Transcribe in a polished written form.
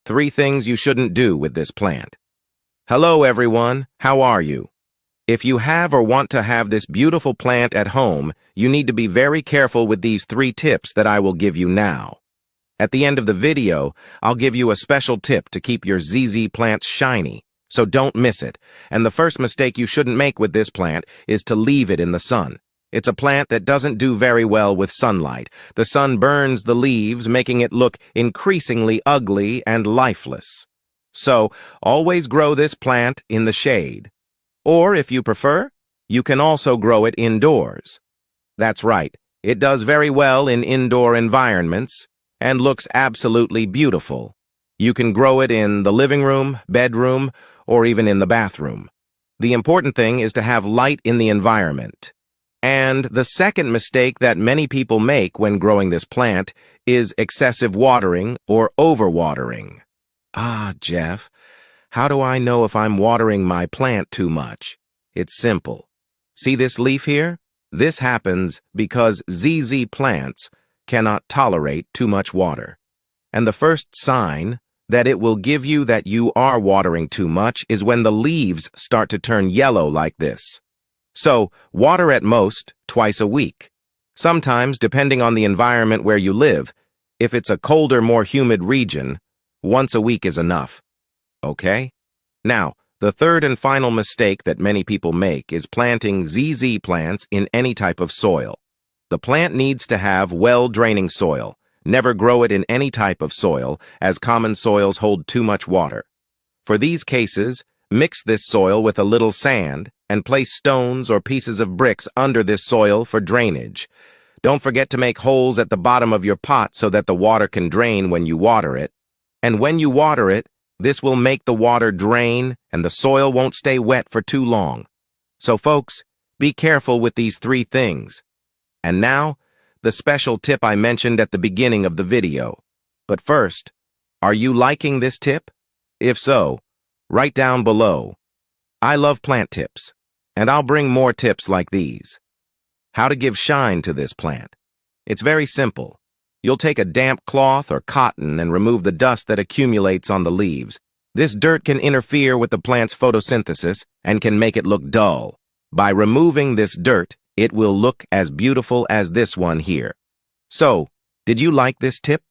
3 things you shouldn't do with this plant. Hello everyone, how are you? If you have or want to have this beautiful plant at home, you need to be very careful with these 3 tips that I will give you now. At the end of the video, I'll give you a special tip to keep your ZZ plants shiny, so don't miss it. And the first mistake you shouldn't make with this plant is to leave it in the sun. It's a plant that doesn't do very well with sunlight. The sun burns the leaves, making it look increasingly ugly and lifeless. So, always grow this plant in the shade. Or, if you prefer, you can also grow it indoors. That's right, it does very well in indoor environments and looks absolutely beautiful. You can grow it in the living room, bedroom, or even in the bathroom. The important thing is to have light in the environment. And the second mistake that many people make when growing this plant is excessive watering or overwatering. Ah, Jeff, how do I know if I'm watering my plant too much? It's simple. See this leaf here? This happens because ZZ plants cannot tolerate too much water. And the first sign that it will give you that you are watering too much is when the leaves start to turn yellow like this. So, water at most twice a week. Sometimes, depending on the environment where you live, if it's a colder, more humid region, once a week is enough. Okay? Now, the third and final mistake that many people make is planting ZZ plants in any type of soil. The plant needs to have well-draining soil. Never grow it in any type of soil, as common soils hold too much water. For these cases, mix this soil with a little sand and place stones or pieces of bricks under this soil for drainage. Don't forget to make holes at the bottom of your pot so that the water can drain when you water it. And when you water it, this will make the water drain and the soil won't stay wet for too long. So folks, be careful with these 3 things. And now, the special tip I mentioned at the beginning of the video. But first, are you liking this tip? If so, write down below. I love plant tips, and I'll bring more tips like these. How to give shine to this plant. It's very simple. You'll take a damp cloth or cotton and remove the dust that accumulates on the leaves. This dirt can interfere with the plant's photosynthesis and can make it look dull. By removing this dirt, it will look as beautiful as this one here. So, did you like this tip?